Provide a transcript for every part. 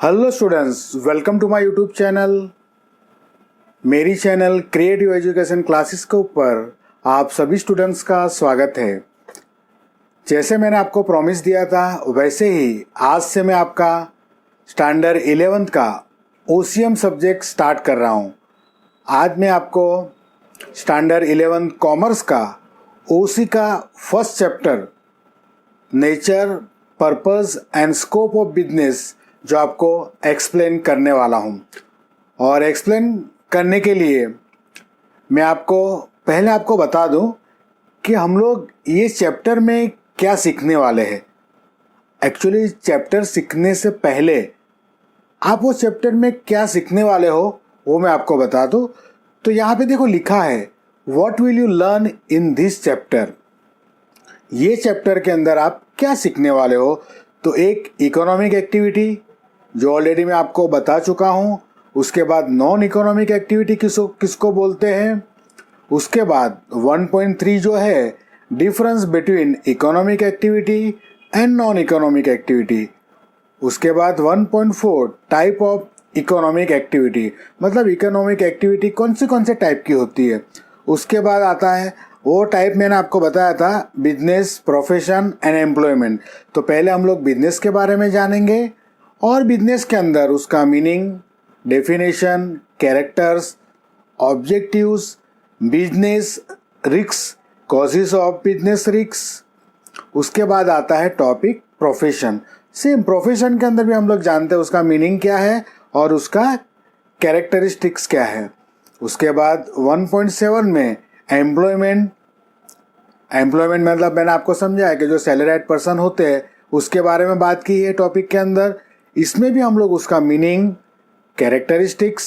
Hello students, welcome to my YouTube channel. मेरी channel creative education classes के ऊपर आप सभी स्टूडेंट्स का स्वागत है। जैसे मैंने आपको प्रॉमिस दिया था वैसे ही आज से मैं आपका स्टैंडर्ड 11th का ओसीएम सब्जेक्ट स्टार्ट कर रहा हूँ। आज मैं आपको स्टैंडर्ड 11th कॉमर्स का ओसी का first chapter nature, purpose and scope of business जो आपको एक्सप्लेन करने वाला हूँ। और एक्सप्लेन करने के लिए मैं पहले आपको बता दूँ कि हम लोग ये चैप्टर में क्या सीखने वाले हैं। एक्चुअली चैप्टर सीखने से पहले आप वो चैप्टर में क्या सीखने वाले हो वो मैं आपको बता दूँ। तो यहाँ पे देखो लिखा है what will you learn in this chapter. ये चैप्टर के अंदर आप क्या सीखने वाले हो। तो एक इकोनॉमिक एक्टिविटी जो ऑलरेडी मैं आपको बता चुका हूँ, उसके बाद नॉन इकोनॉमिक एक्टिविटी किसको बोलते हैं, उसके बाद 1.3 जो है difference between economic activity and non economic activity, उसके बाद 1.4 टाइप ऑफ इकोनॉमिक एक्टिविटी, मतलब इकोनॉमिक एक्टिविटी कौन से टाइप की होती है। उसके बाद आता है वो टाइप मैंने आपको बताया था बिजनेस, प्रोफेशन एंड एम्प्लॉयमेंट। तो पहले हम लोग बिजनेस के बारे में जानेंगे और बिजनेस के अंदर उसका meaning, definition, characters, objectives, business risk, causes of business risk. उसके बाद आता है टॉपिक प्रोफेशन। सेम प्रोफेशन के अंदर भी हम लोग जानते हैं उसका मीनिंग क्या है और उसका कैरेक्टरिस्टिक्स क्या है। उसके बाद 1.7 में एम्प्लॉयमेंट मतलब मैंने आपको समझाया कि जो सैलरीड पर्सन होते हैं उसके बारे में बात की है टॉपिक के अंदर। इसमें भी हम लोग उसका meaning, characteristics,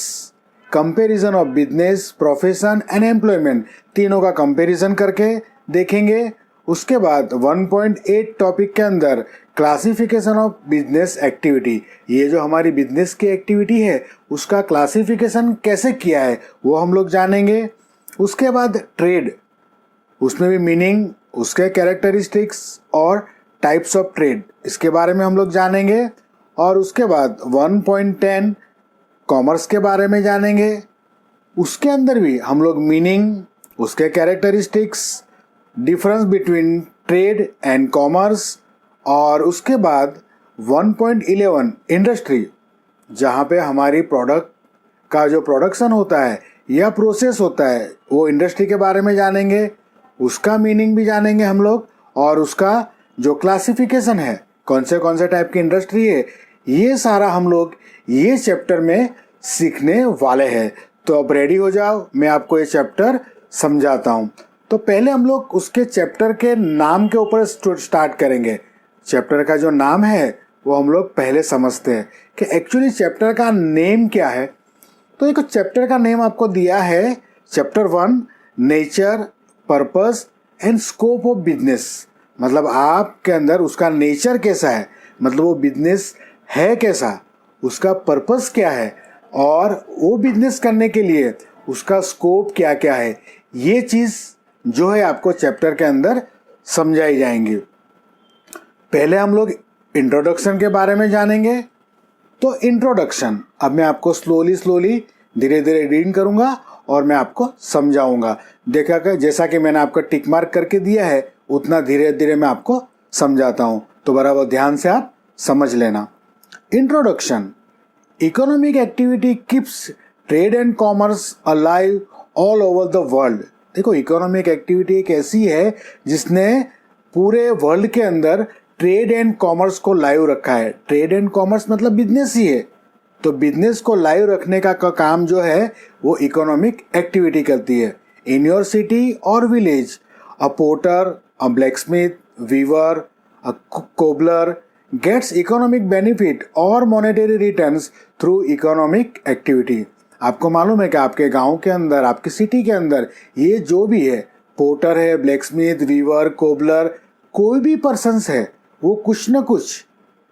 comparison of business, profession and employment, तीनों का कंपैरिजन करके देखेंगे। उसके बाद 1.8 टॉपिक के अंदर क्लासिफिकेशन ऑफ बिजनेस एक्टिविटी, ये जो हमारी बिजनेस की एक्टिविटी है उसका क्लासिफिकेशन कैसे किया है वो हम लोग जानेंगे। उसके बाद ट्रेड, उसमें भी मीनिंग, उसके कैरेक्टरिस्टिक्स और टाइप्स ऑफ ट्रेड, इसके बारे में हम लोग जानेंगे। और उसके बाद 1.10 कॉमर्स के बारे में जानेंगे। उसके अंदर भी हम लोग मीनिंग, उसके characteristics, difference between trade and commerce. और उसके बाद 1.11 इंडस्ट्री, जहाँ पे हमारी प्रोडक्ट का जो प्रोडक्शन होता है या प्रोसेस होता है वो इंडस्ट्री के बारे में जानेंगे। उसका मीनिंग भी जानेंगे हम लोग और उसका जो क्लासिफिकेशन है कौन से टाइप की इंडस्ट्री है, ये सारा हम लोग ये चैप्टर में सीखने वाले हैं। तो अब रेडी हो जाओ, मैं आपको ये चैप्टर समझाता हूँ। तो पहले हम लोग उसके चैप्टर के नाम के ऊपर स्टार्ट करेंगे। चैप्टर का जो नाम है वो हम लोग पहले समझते हैं कि एक्चुअली चैप्टर का नेम क्या है। तो एक चैप्टर का नेम आपको दिया है chapter 1 nature, purpose and scope of business. मतलब आपके अंदर उसका नेचर कैसा है, मतलब वो बिजनेस है कैसा, उसका पर्पस क्या है और वो बिजनेस करने के लिए उसका स्कोप क्या क्या है, ये चीज़ जो है आपको चैप्टर के अंदर समझाई जाएंगी। पहले हम लोग इंट्रोडक्शन के बारे में जानेंगे। तो इंट्रोडक्शन अब मैं आपको स्लोली धीरे धीरे रीडिंग करूँगा और मैं आपको समझाऊंगा। देखा कि जैसा कि मैंने आपको टिक मार्क करके दिया है उतना धीरे धीरे मैं आपको समझाता हूँ, तो बराबर ध्यान से आप समझ लेना। Introduction, economic activity keeps trade and commerce alive all over the world. देखो इकोनॉमिक एक्टिविटी एक ऐसी है जिसने पूरे वर्ल्ड के अंदर ट्रेड एंड कॉमर्स को लाइव रखा है। ट्रेड एंड कॉमर्स मतलब बिजनेस ही है, तो बिजनेस को लाइव रखने का काम जो है वो इकोनॉमिक एक्टिविटी करती है। इन योर सिटी और विलेज अ पोर्टर, अ ब्लैकस्मिथ, वीवर, अ कोबलर गेट्स इकोनॉमिक बेनिफिट और monetary returns through economic activity. आपको मालूम है कि आपके गांव के अंदर, आपकी सिटी के अंदर ये जो भी है, पोर्टर है, ब्लैकस्मिथ, वीवर, कोबलर, कोई भी पर्सन्स है, वो कुछ न कुछ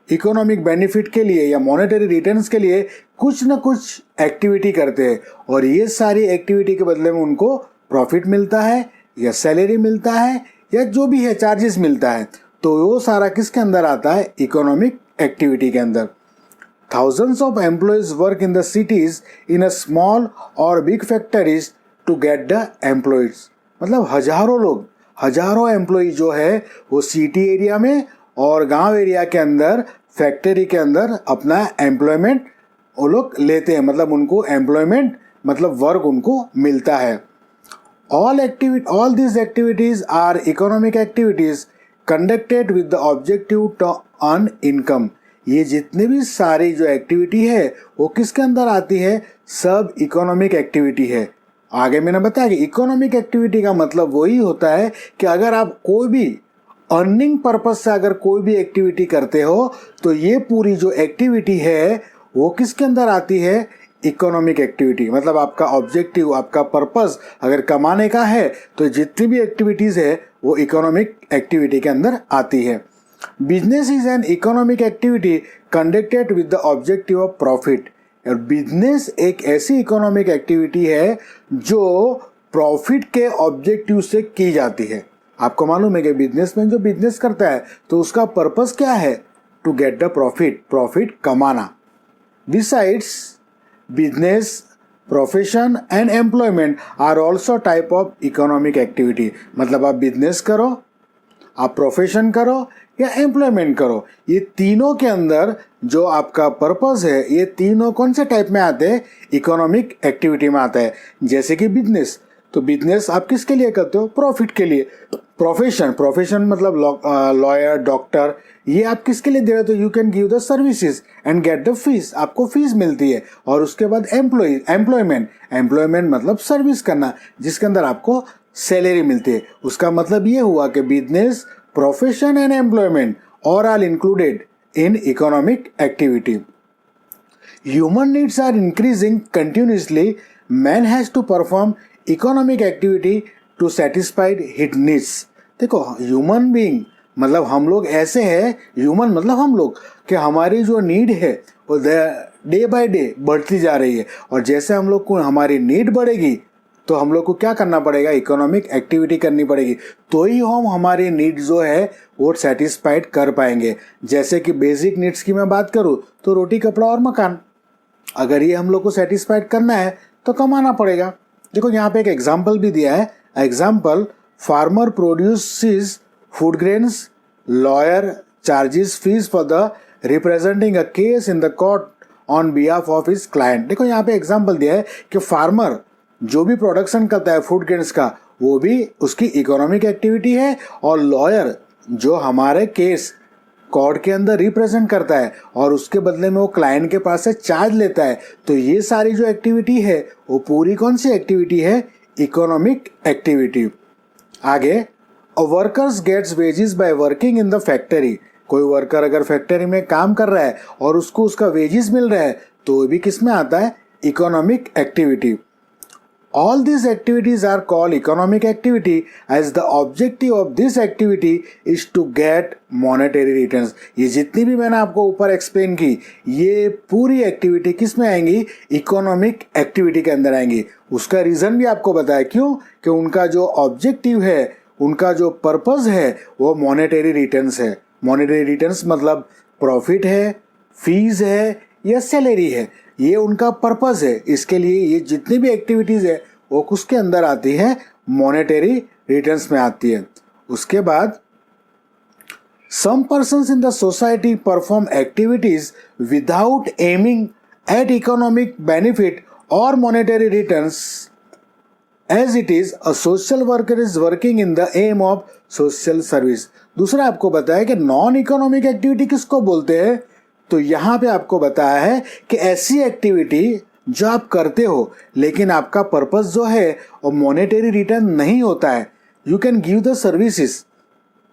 इकोनॉमिक बेनिफिट के लिए या मॉनेटरी रिटर्न्स के लिए कुछ न कुछ एक्टिविटी करते हैं और ये सारी एक्टिविटी के बदले में उनको प्रॉफिट मिलता है या सैलरी मिलता है या जो भी है चार्जेस मिलता है। तो वो सारा किसके अंदर आता है, इकोनॉमिक एक्टिविटी के अंदर। Thousands of employees work in the cities in a small or big factories to get the employees. मतलब हजारों एम्प्लॉय जो है वो सिटी एरिया में और गांव एरिया के अंदर फैक्ट्री के अंदर अपना एम्प्लॉयमेंट वो लोग लेते हैं, मतलब उनको एम्प्लॉयमेंट मतलब वर्क उनको मिलता है. All these activities are economic activities conducted with the objective to earn income. ये जितने भी सारी जो एक्टिविटी है वो किसके अंदर आती है? सब इकोनॉमिक एक्टिविटी है. आगे मैंने बताया कि इकोनॉमिक एक्टिविटी का मतलब वही होता है कि अगर आप कोई भी अर्निंग पर्पज से अगर कोई भी एक्टिविटी करते हो तो ये पूरी जो एक्टिविटी है वो किसके अंदर आती है? Economic activity. मतलब आपका ऑब्जेक्टिव, आपका पर्पस अगर कमाने का है तो जितनी भी एक्टिविटीज है वो इकोनॉमिक एक्टिविटी के अंदर आती है. Business is an economic activity conducted with the objective of profit. और बिजनेस एक ऐसी इकोनॉमिक एक्टिविटी है जो प्रॉफिट के ऑब्जेक्टिव से की जाती है. आपको मालूम है कि बिजनेसमैन जो बिजनेस करता है तो उसका पर्पस क्या है? टू गेट द प्रॉफिट कमाना. Besides business, profession and employment are also type of economic activity. मतलब आप बिजनेस करो, आप प्रोफेशन करो या एम्प्लॉयमेंट करो, ये तीनों के अंदर जो आपका पर्पस है ये तीनों कौन से टाइप में आते हैं? इकोनॉमिक एक्टिविटी में आता है. जैसे कि बिजनेस, तो बिजनेस आप किसके लिए करते हो? प्रॉफिट के लिए. प्रोफेशन मतलब लॉयर, डॉक्टर, ये आप किसके लिए दे रहे हो? तो you can give the services and get the fees, आपको फीस मिलती है. और उसके बाद एम्प्लॉयमेंट मतलब सर्विस करना जिसके अंदर आपको सैलरी मिलती है. उसका मतलब ये हुआ कि बिजनेस, प्रोफेशन एंड एम्प्लॉयमेंट और are included in economic activity. Human needs are increasing continuously. Man has to perform economic activity to satisfy his needs. देखो, ह्यूमन बीइंग मतलब हम लोग ऐसे हैं, ह्यूमन मतलब हम लोग, कि हमारी जो नीड है वो डे बाय डे बढ़ती जा रही है. और जैसे हम लोग को हमारी नीड बढ़ेगी तो हम लोग को क्या करना पड़ेगा? इकोनॉमिक एक्टिविटी करनी पड़ेगी, तो ही हम हमारी नीड जो है वो सेटिस्फाइड कर पाएंगे. जैसे कि बेसिक नीड्स की मैं बात करूँ तो रोटी, कपड़ा और मकान, अगर ये हम लोग को सेटिस्फाइड करना है तो कमाना पड़ेगा. देखो यहाँ पे एक एग्जाम्पल भी दिया है. Example, farmer produces food grains, lawyer charges fees for the representing a case in the court on behalf of his client. देखो यहाँ पे एग्जाम्पल दिया है कि फार्मर जो भी प्रोडक्शन करता है फूड ग्रेन्स का वो भी उसकी इकोनॉमिक एक्टिविटी है, और लॉयर जो हमारे केस कोर्ट के अंदर रिप्रेजेंट करता है और उसके बदले में वो क्लाइंट के पास से चार्ज लेता है. तो ये सारी जो एक्टिविटी है वो पूरी कौन सी एक्टिविटी है? Economic activity. आगे, a workers gets wages by working in the factory. कोई वर्कर अगर फैक्ट्री में काम कर रहा है और उसको उसका वेजेस मिल रहा है तो वो भी किस में आता है? Economic activity. All these activities are called economic activity as the objective of this activity is to get monetary returns. ये जितनी भी मैंने आपको ऊपर एक्सप्लेन की ये पूरी एक्टिविटी किस में आएंगी? इकोनॉमिक एक्टिविटी के अंदर आएंगी. उसका रीज़न भी आपको बताया, क्यों? कि उनका जो ऑब्जेक्टिव है, उनका जो पर्पस है वो मॉनेटरी रिटर्न्स है. मॉनेटरी रिटर्न्स मतलब प्रॉफिट है, फीस है या सैलरी है, ये उनका पर्पस है. इसके लिए ये जितनी भी एक्टिविटीज है वो किसके अंदर आती है? मॉनेटरी रिटर्न्स में आती है. उसके बाद, some persons in the society perform activities without aiming at economic benefit और monetary returns as it is a social worker is working in the aim of social service. दूसरा आपको बताया कि नॉन इकोनॉमिक एक्टिविटी किसको बोलते हैं? तो यहाँ पे आपको बताया है कि ऐसी एक्टिविटी जो आप करते हो लेकिन आपका पर्पस जो है वो मॉनेटरी रिटर्न नहीं होता है. You can give the services.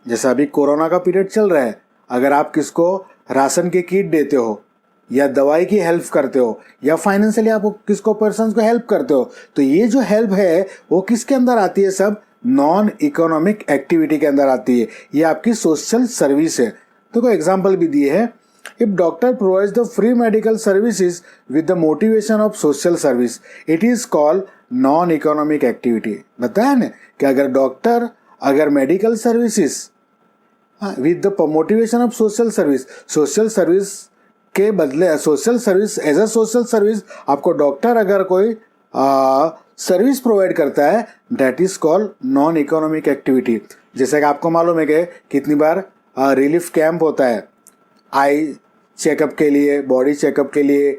जैसा अभी कोरोना का पीरियड चल रहा है, अगर आप किसको राशन के किट देते हो या दवाई की हेल्प करते हो या फाइनेंशियली आप किसको पर्सन को हेल्प करते हो, तो ये जो हेल्प है वो किसके अंदर आती है? सब नॉन इकोनॉमिक एक्टिविटी के अंदर आती है. ये आपकी सोशल सर्विस है. तो कोई एग्जाम्पल भी दिए है. If doctor provides the free medical services with the motivation of social service, it is called non-economic activity. बताया ना कि अगर डॉक्टर अगर medical services with the motivation of social service के बदले social service, as a social service आपको doctor अगर कोई सर्विस प्रोवाइड करता है, that is called non economic activity. जैसे कि आपको मालूम है कि कितनी बार रिलीफ कैंप होता है आई चेकअप के लिए, बॉडी चेकअप के लिए,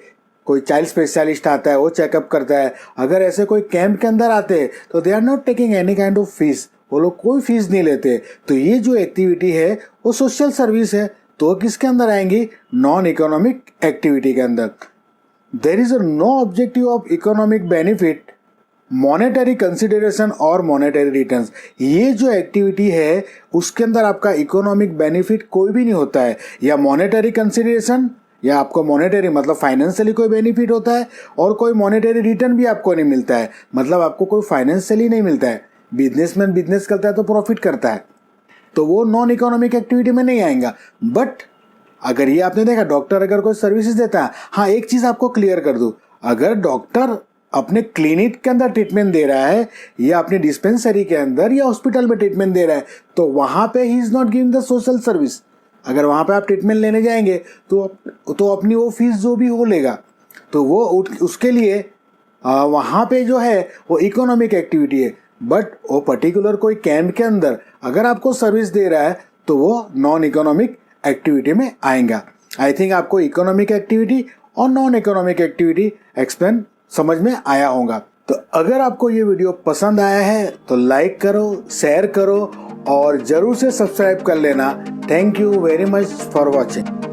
कोई चाइल्ड स्पेशलिस्ट आता है वो चेकअप करता है। अगर ऐसे कोई कैंप के अंदर आते हैं तो they are not taking any kind of fees, वो लोग कोई फीस नहीं लेते। तो ये जो एक्टिविटी है वो सोशल सर्विस है, तो किसके अंदर आएंगी? नॉन इकोनॉमिक एक्टिविटी के अंदर। There is no objective of economic benefit, monetary consideration और मॉनेटरी रिटर्न्स। ये जो एक्टिविटी है उसके अंदर आपका इकोनॉमिक बेनिफिट कोई भी नहीं होता है, या मॉनेटरी कंसिडरेशन, या आपको मॉनेटरी मतलब फाइनेंशियली कोई बेनिफिट होता है, और कोई मॉनेटरी रिटर्न भी आपको नहीं मिलता है, मतलब आपको कोई फाइनेंशियली नहीं मिलता है। बिजनेसमैन बिजनेस करता है तो प्रॉफिट करता है, तो वो नॉन इकोनॉमिक एक्टिविटी में नहीं आएगा। बट अगर ये आपने देखा, डॉक्टर अगर कोई सर्विसेज देता है, हाँ एक चीज आपको क्लियर कर दूं, अगर डॉक्टर अपने क्लिनिक के अंदर ट्रीटमेंट दे रहा है या अपनी डिस्पेंसरी के अंदर या हॉस्पिटल में ट्रीटमेंट दे रहा है, तो वहां पे he is not giving the social service. अगर वहां पे आप ट्रीटमेंट लेने जाएंगे तो अपनी वो फीस जो भी वो लेगा, तो वो उसके लिए वहां पे जो है वो इकोनॉमिक एक्टिविटी है। बट वो पर्टिकुलर कोई कैंप के अंदर अगर आपको सर्विस दे रहा है तो वो नॉन इकोनॉमिक एक्टिविटी में आएगा। आई थिंक आपको इकोनॉमिक एक्टिविटी और नॉन इकोनॉमिक एक्टिविटी एक्सप्लेन समझ में आया होगा। तो अगर आपको ये वीडियो पसंद आया है तो लाइक करो, शेयर करो और जरूर से सब्सक्राइब कर लेना। Thank you very much for watching.